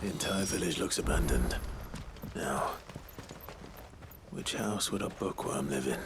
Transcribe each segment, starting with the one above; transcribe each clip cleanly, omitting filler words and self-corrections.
The entire village looks abandoned. Now, which house would a bookworm live in?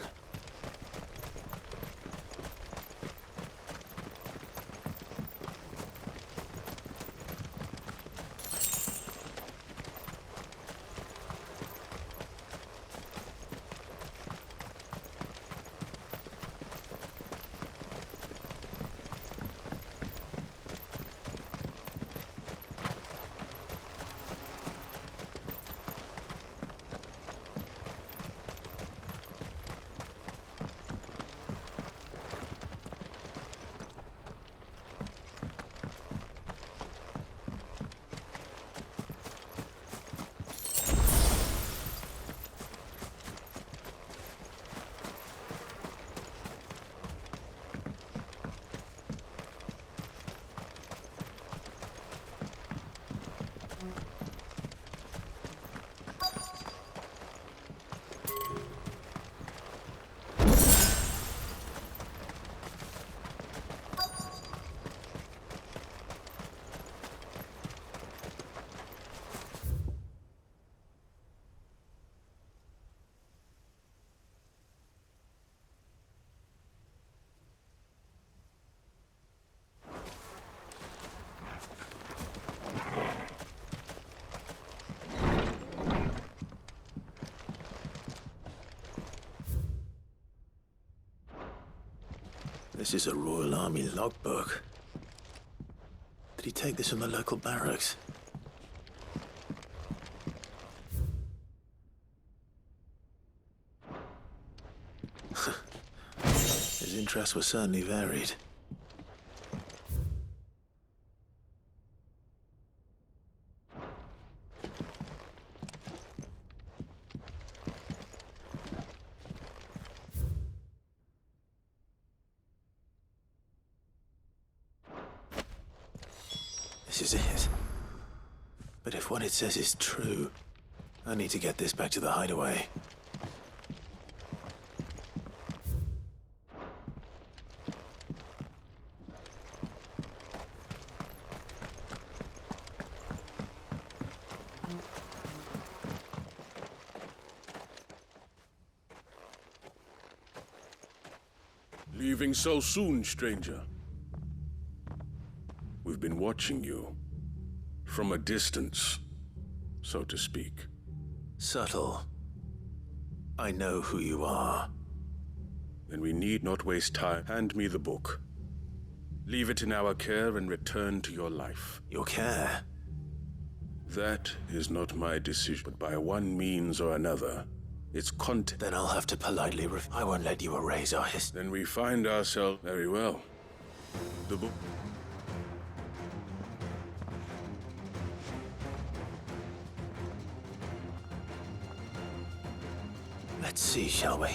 This is a Royal Army logbook. Did he take this from the local barracks? His interests were certainly varied. This is it. But if what it says is true, I need to get this back to the hideaway. Leaving so soon, stranger? We've been watching you. From a distance, so to speak. Subtle. I know who you are. Then we need not waste time. Hand me the book. Leave it in our care and return to your life. Your care? That is not my decision, but by one means or another, its content. Then I'll have to politely I won't let you erase our history. Then we find ourselves very well. The book. Let's see, shall we?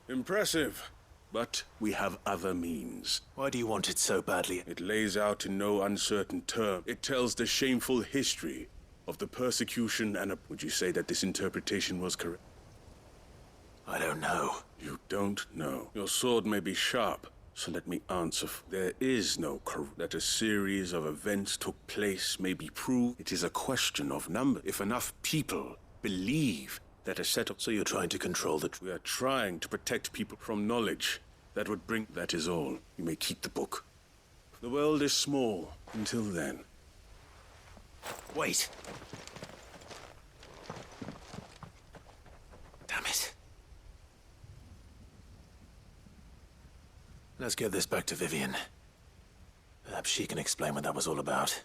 Impressive, but we have other means. Why do you want it so badly? It lays out in no uncertain term. It tells the shameful history of the persecution and would you say that this interpretation was correct? I don't know. You don't know. Your sword may be sharp, so let me answer. There is no that a series of events took place may be proved. It is a question of number. If enough people believe that a set of... So you're trying to control the... We are trying to protect people from knowledge that would bring... That is all. You may keep the book. The world is small. Until then. Wait. Damn it. Let's get this back to Vivian. Perhaps she can explain what that was all about.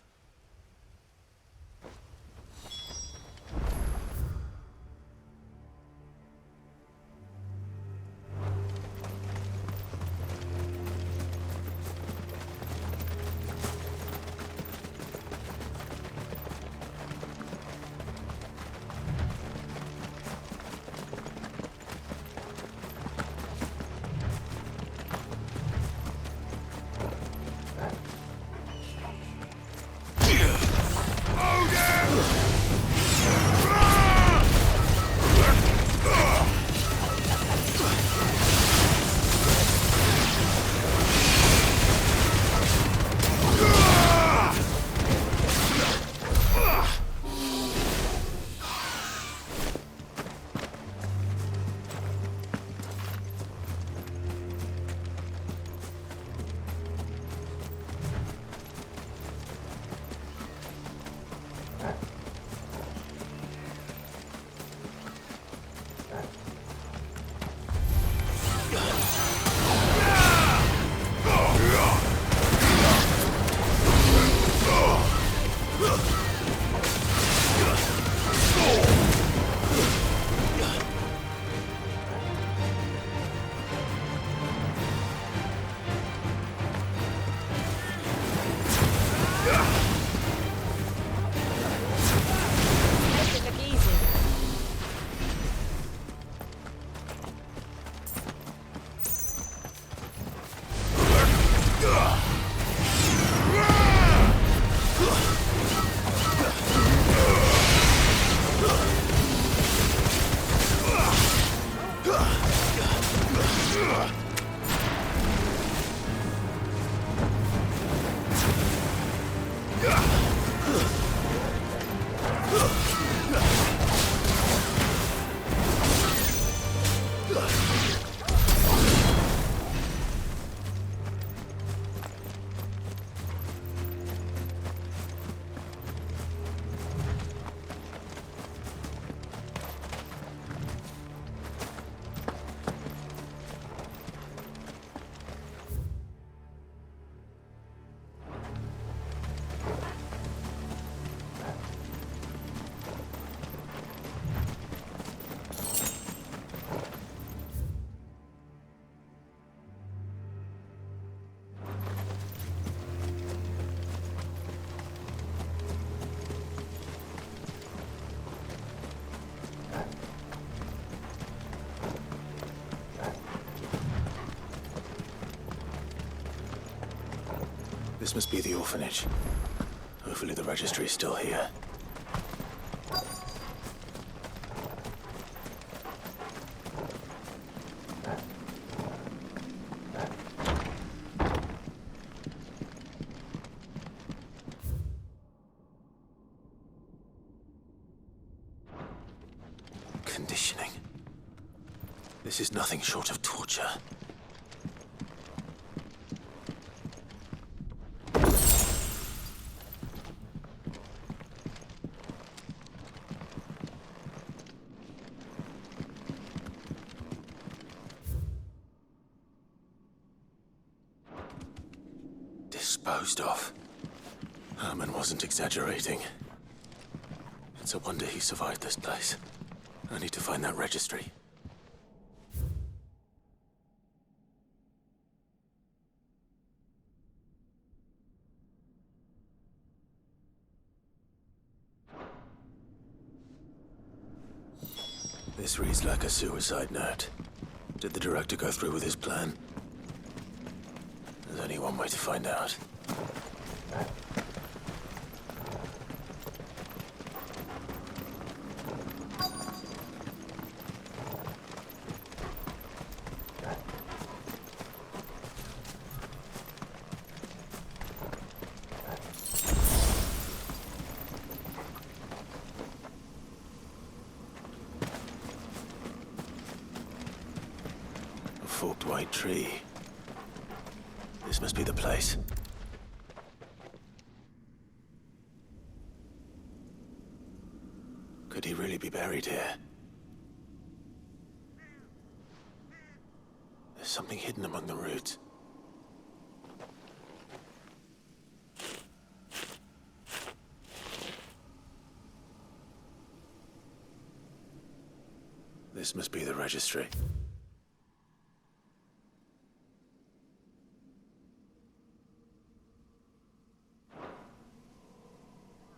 Make it look easy. This must be the orphanage. Hopefully the registry is still here. Conditioning. This is nothing short of torture. Disposed of. Herman wasn't exaggerating. It's a wonder he survived this place. I need to find that registry. This reads like a suicide note. Did the director go through with his plan? There's only one way to find out. A forked white tree. This must be the place. Could he really be buried here? There's something hidden among the roots. This must be the registry.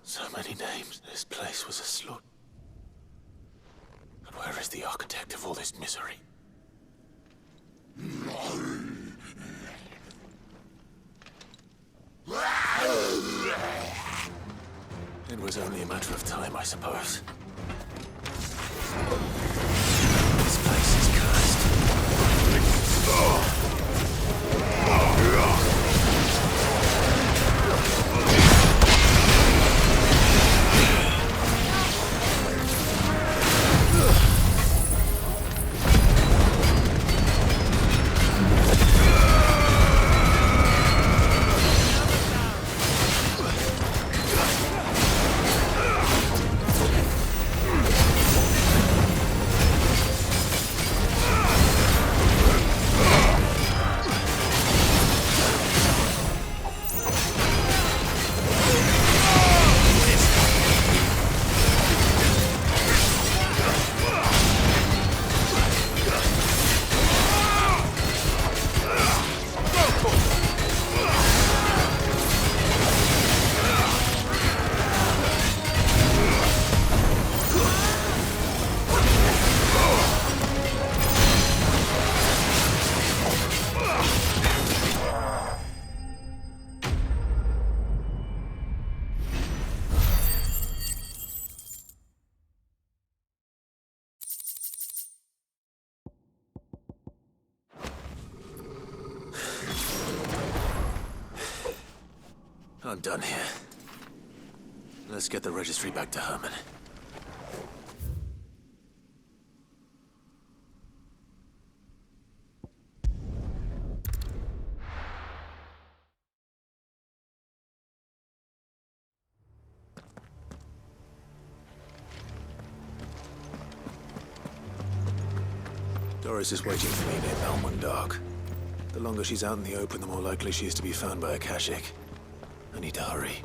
So many names. This place was a slaughter. But where is the architect of all this misery? It was only a matter of time, I suppose. This place is cursed. I'm done here. Let's get the registry back to Herman. Doris is waiting for me near Balmundog. The longer she's out in the open, the more likely she is to be found by a Kashik. I need to hurry.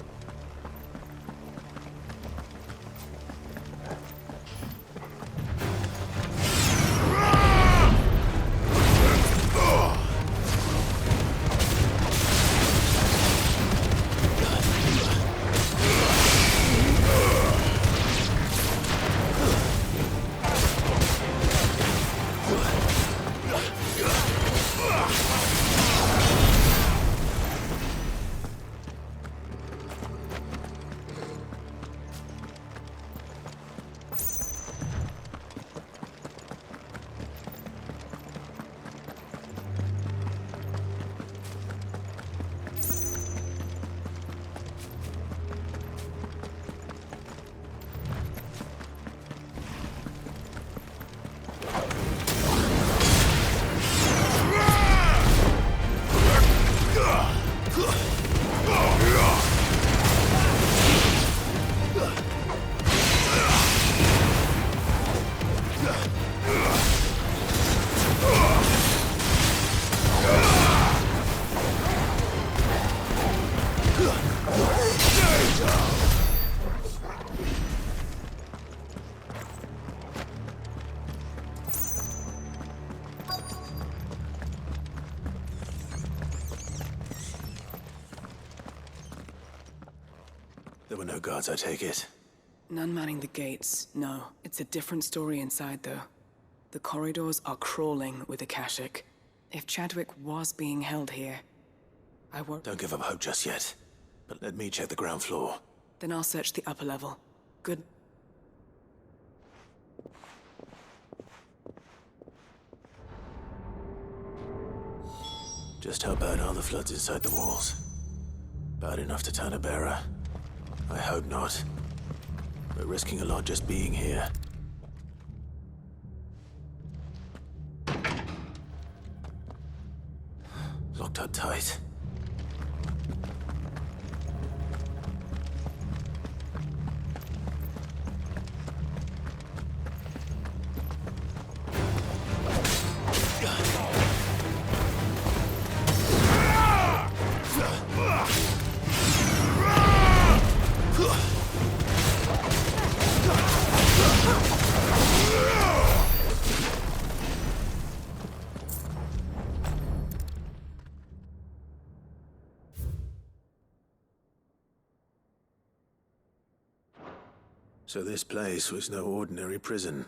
There were no guards, I take it. None manning the gates, no. It's a different story inside, though. The corridors are crawling with Akashic. If Chadwick was being held here, I won't... Don't give up hope just yet. But let me check the ground floor. Then I'll search the upper level. Good. Just how bad are the floods inside the walls? Bad enough to turn a bearer? I hope not. We're risking a lot just being here. Locked up tight. So this place was no ordinary prison.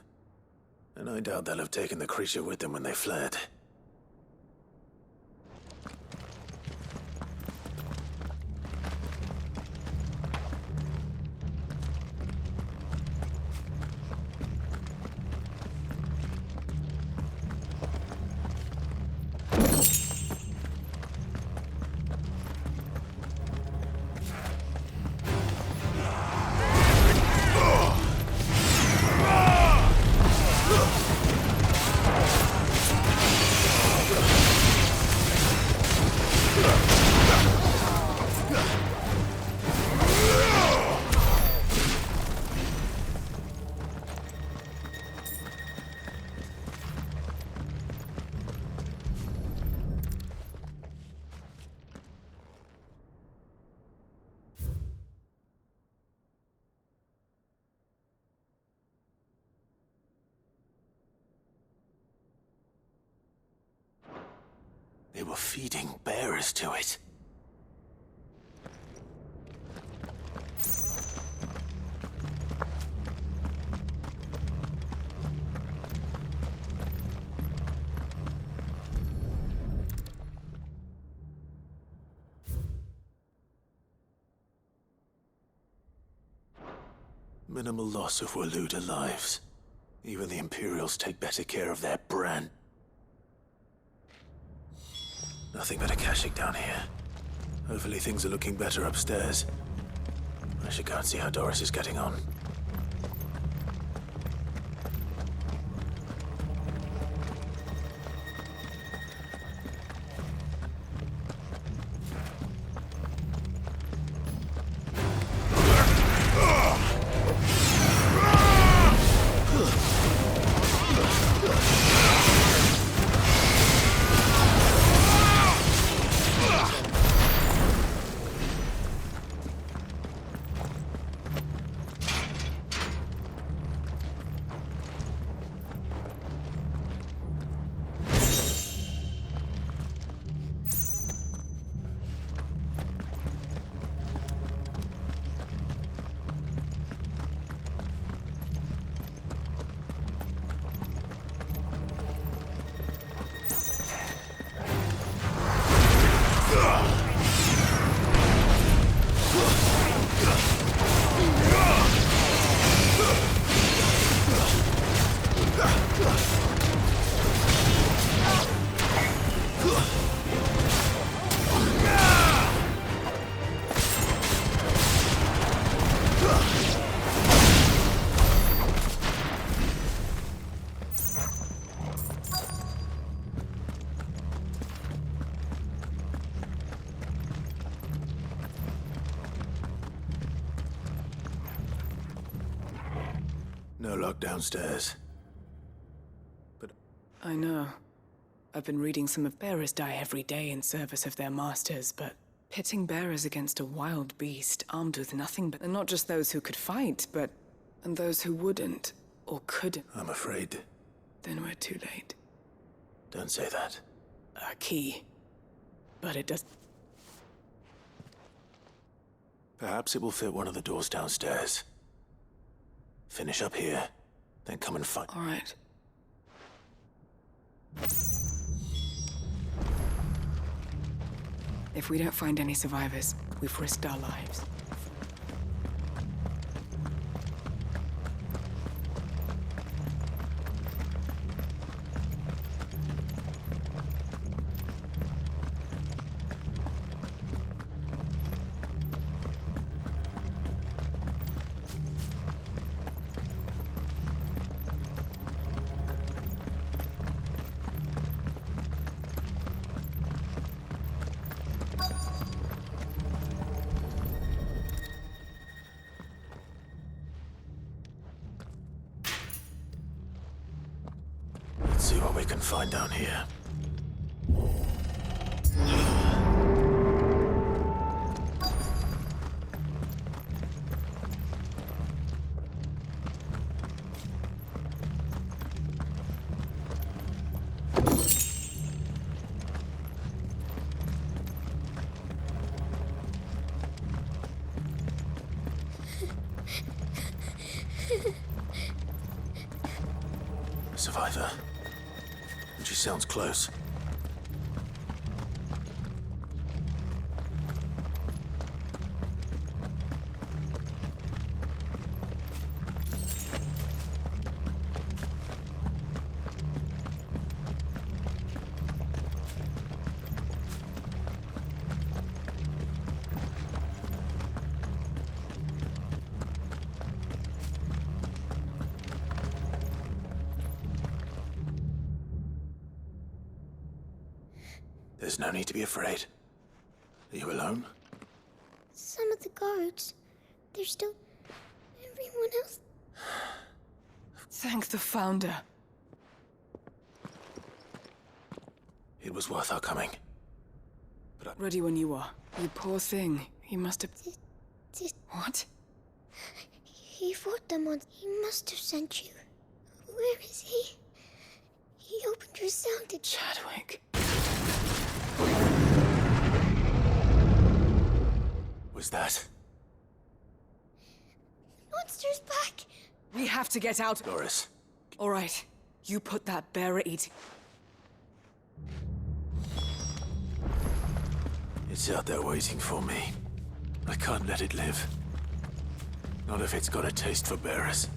And I doubt they'll have taken the creature with them when they fled. They were feeding bearers to it. Minimal loss of Waluda lives. Even the Imperials take better care of their brand. Nothing but Akashic down here. Hopefully things are looking better upstairs. I should go and see how Doris is getting on. No luck downstairs. But I know. I've been reading some of bearers die every day in service of their masters, but pitting bearers against a wild beast armed with nothing but... And not just those who could fight, but... and those who wouldn't, or couldn't. I'm afraid. Then we're too late. Don't say that. A key. But it does... Perhaps it will fit one of the doors downstairs. Finish up here, then come and fight. All right. If we don't find any survivors, we've risked our lives. Let's see what we can find down here. Survivor. And she sounds close. There's no need to be afraid. Are you alone? Some of the guards, they're still... everyone else... Thank the Founder. It was worth our coming. But Ready when you are. You poor thing. He must have... Did What? he fought them once? He must have sent you. Where is he? He opened your sound to... Chadwick. was that? Monster's back! We have to get out. Doris. All right. You put that bearer eating... It's out there waiting for me. I can't let it live. Not if it's got a taste for bearers.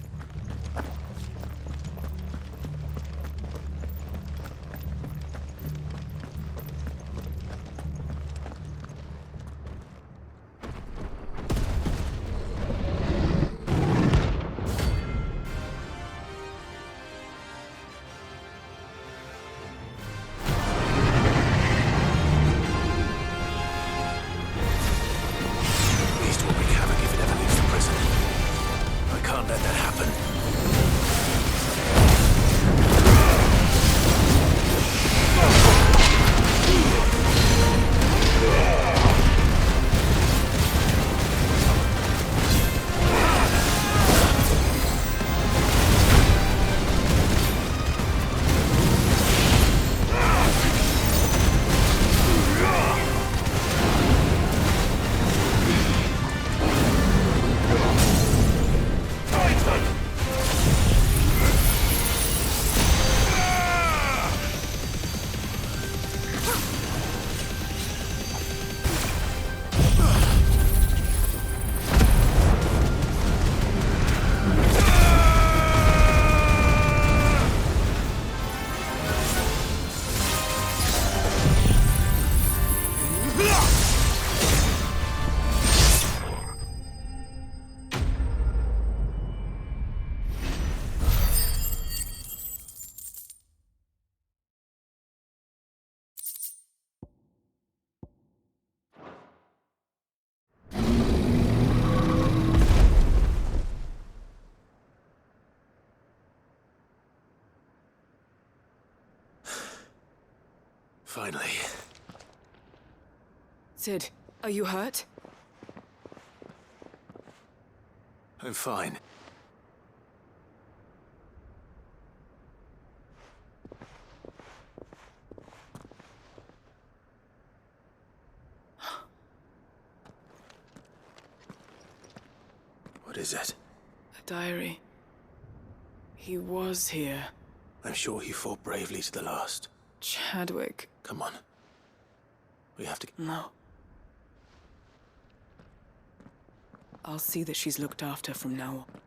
Finally. Sid, are you hurt? I'm fine. What is it? A diary. He was here. I'm sure he fought bravely to the last. Chadwick. Come on. We have to... No. I'll see that she's looked after from now on.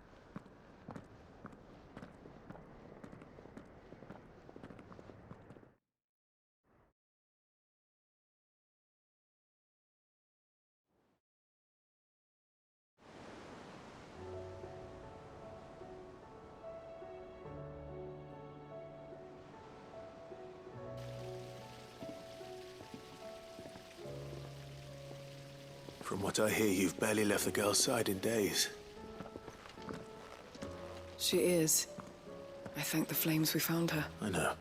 From what I hear, you've barely left the girl's side in days. She is. I thank the flames we found her. I know.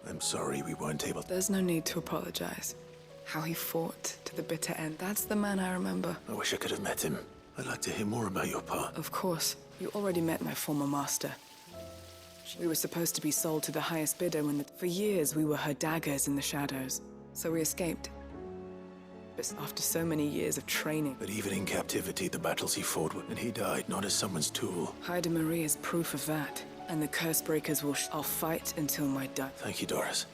I'm sorry we weren't able... There's no need to apologize. How he fought to the bitter end. That's the man I remember. I wish I could have met him. I'd like to hear more about your part. Of course. You already met my former master. We were supposed to be sold to the highest bidder for years we were her daggers in the shadows. So we escaped. But after so many years of training... But even in captivity, the battles he fought with, and he died not as someone's tool. Hyde Marie is proof of that. And the curse breakers will... I'll fight until my death. Thank you, Doris.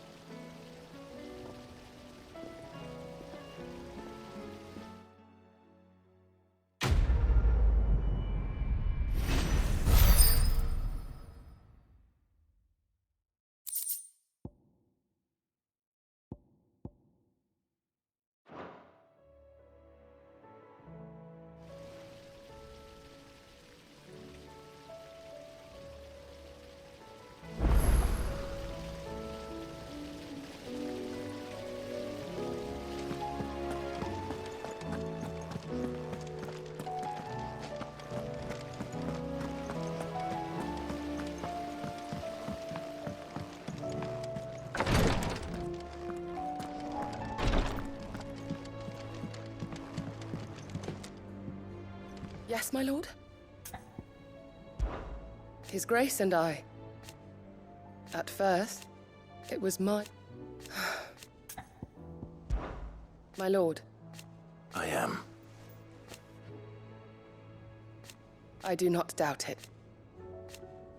Yes, my lord? His Grace and I. At first, it was my... My lord, I am. I do not doubt it.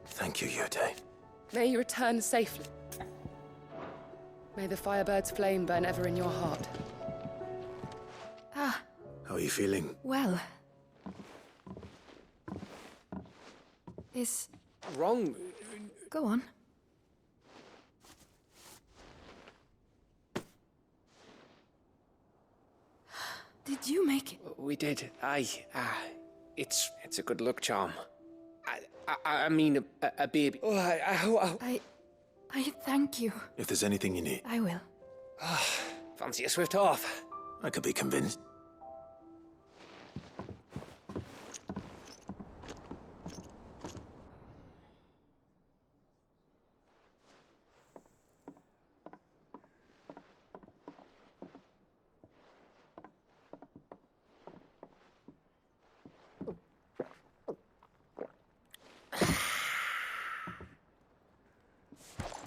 Thank you, Yute. May you return safely. May the Firebird's flame burn ever in your heart. Ah, How are you feeling? well. Is... Wrong. Go on. Did you make it? We did. Aye. It's a good luck charm. I mean a baby. Oh, I thank you. If there's anything you need, I will. fancy a swift off. I could be convinced.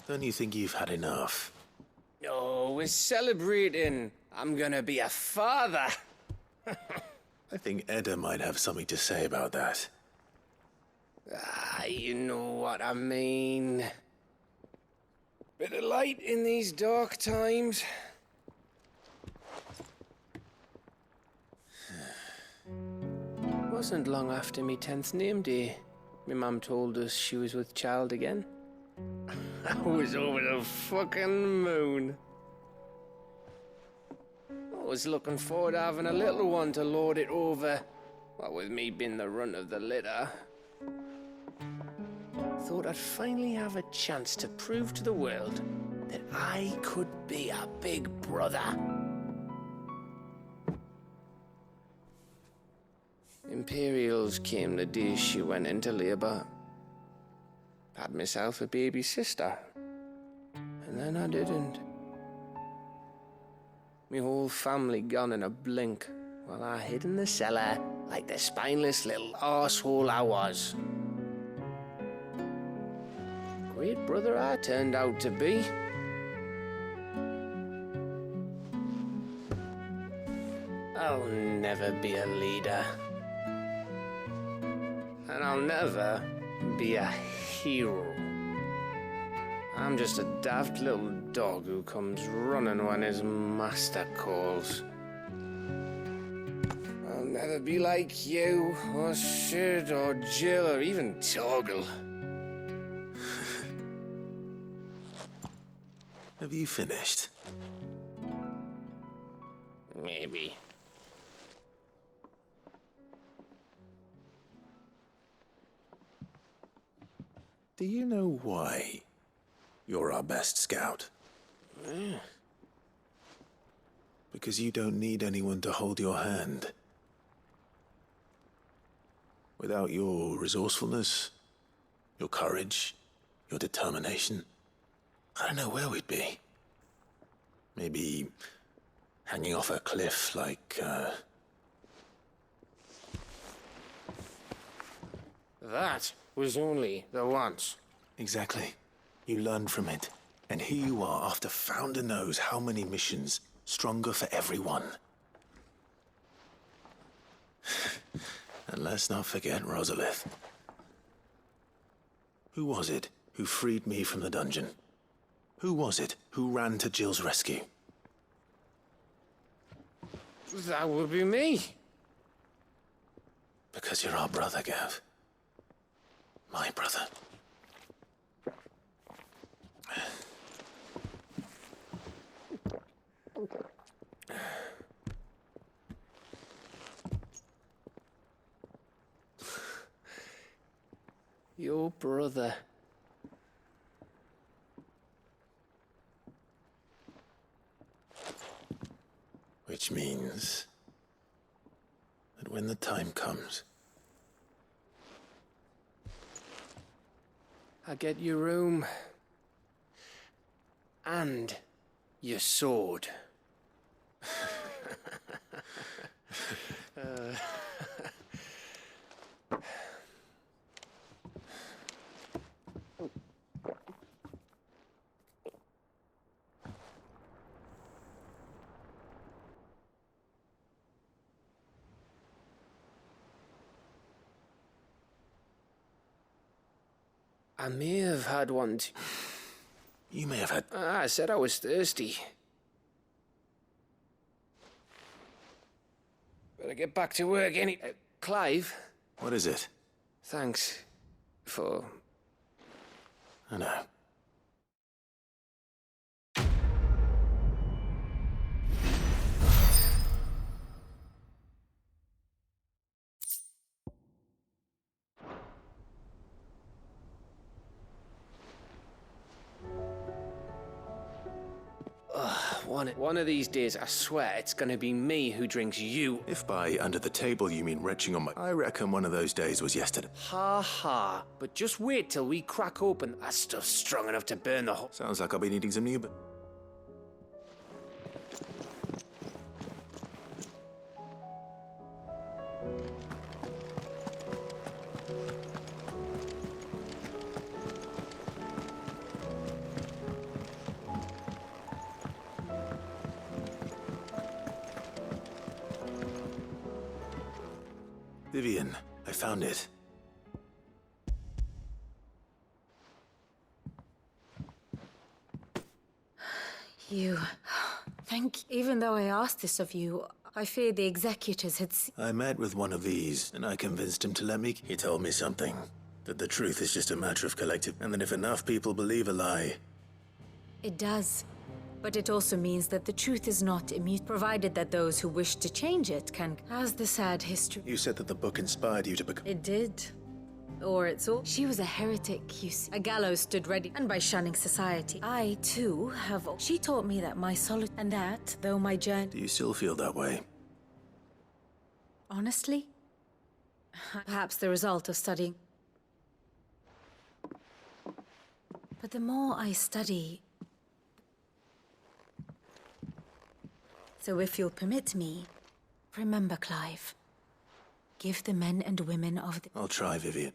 Don't you think you've had enough? Oh, we're celebrating. I'm gonna be a father. I think Edda might have something to say about that. You know what I mean. Bit of light in these dark times. Wasn't long after me 10th name day. My mum told us she was with child again. I was over the fucking moon. I was looking forward to having a little one to lord it over. What with me being the runt of the litter. Thought I'd finally have a chance to prove to the world that I could be a big brother. Imperials came the day she went into labour. Had myself a baby sister. And then I didn't. Me whole family gone in a blink, while I hid in the cellar like the spineless little arsehole I was. Great brother I turned out to be. I'll never be a leader. And I'll never be a hero. I'm just a daft little dog who comes running when his master calls. I'll never be like you, or Sid, or Jill, or even Torgal. Have you finished? Maybe. Do you know why you're our best scout? Because you don't need anyone to hold your hand. Without your resourcefulness, your courage, your determination, I don't know where we'd be. Maybe hanging off a cliff like, That was only the once. Exactly. You learned from it. And here you are after Founder knows how many missions, stronger for everyone. And let's not forget Rosalith. Who was it who freed me from the dungeon? Who was it who ran to Jill's rescue? That would be me. Because you're our brother, Gav. My brother. Your brother. Which means that when the time comes, I get your room. And your sword. I may have had one too. you may have had... I said I was thirsty. Better get back to work Clive, What is it? thanks for... I know. One of these days, I swear, it's gonna be me who drinks you. If by under the table you mean retching on my... I reckon one of those days was yesterday. Ha ha. But just wait till we crack open. That stuff's strong enough to burn the whole... Sounds like I'll be needing some new... Vivian, I found it. You. Even though I asked this of you, I fear the executors had I met with one of these, and I convinced him to let me... He told me something. That the truth is just a matter of collective... And that if enough people believe a lie... It does. But it also means that the truth is not immutable, provided that those who wish to change it can... As the sad history... You said that the book inspired you to become... It did. Or it's all... She was a heretic, you see. A gallows stood ready, and by shunning society. I, too, have... She taught me that my solitude... And that, though my journey... Do you still feel that way? Honestly? Perhaps the result of studying... But the more I study... So if you'll permit me, remember, Clive. Give the men and women of the... I'll try, Vivian.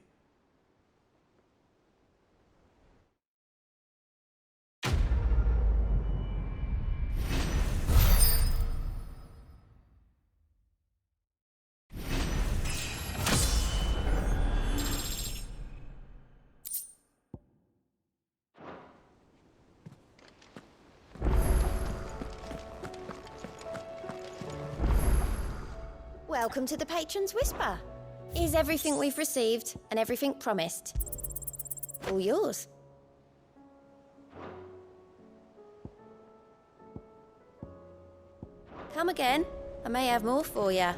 Welcome to the Patron's Whisper. Is everything we've received and everything promised all yours? Come again. I may have more for you.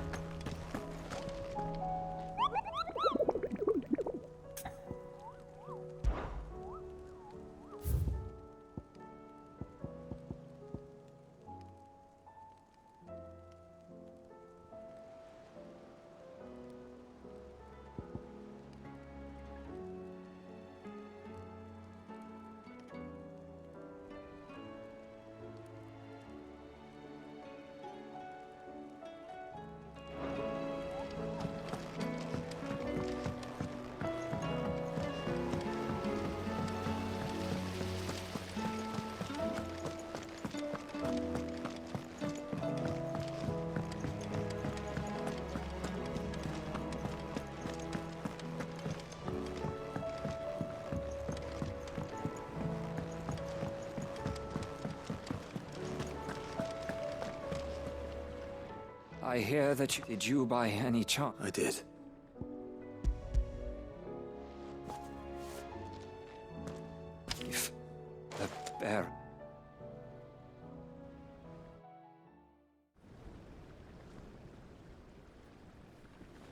I hear that you... Did you by any chance? I did. If the bear...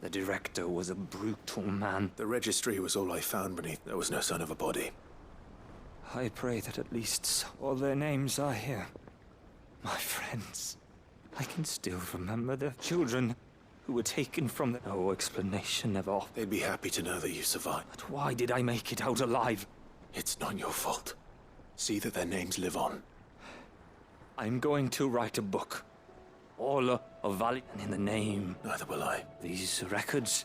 The director was a brutal man. The registry was all I found beneath. There was no sign of a body. I pray that at least all their names are here. My friends. I can still remember the children who were taken from the... No explanation ever. They'd be happy to know that you survived. But why did I make it out alive? It's not your fault. See that their names live on. I'm going to write a book. All of value, and in the name... Neither will I. These records,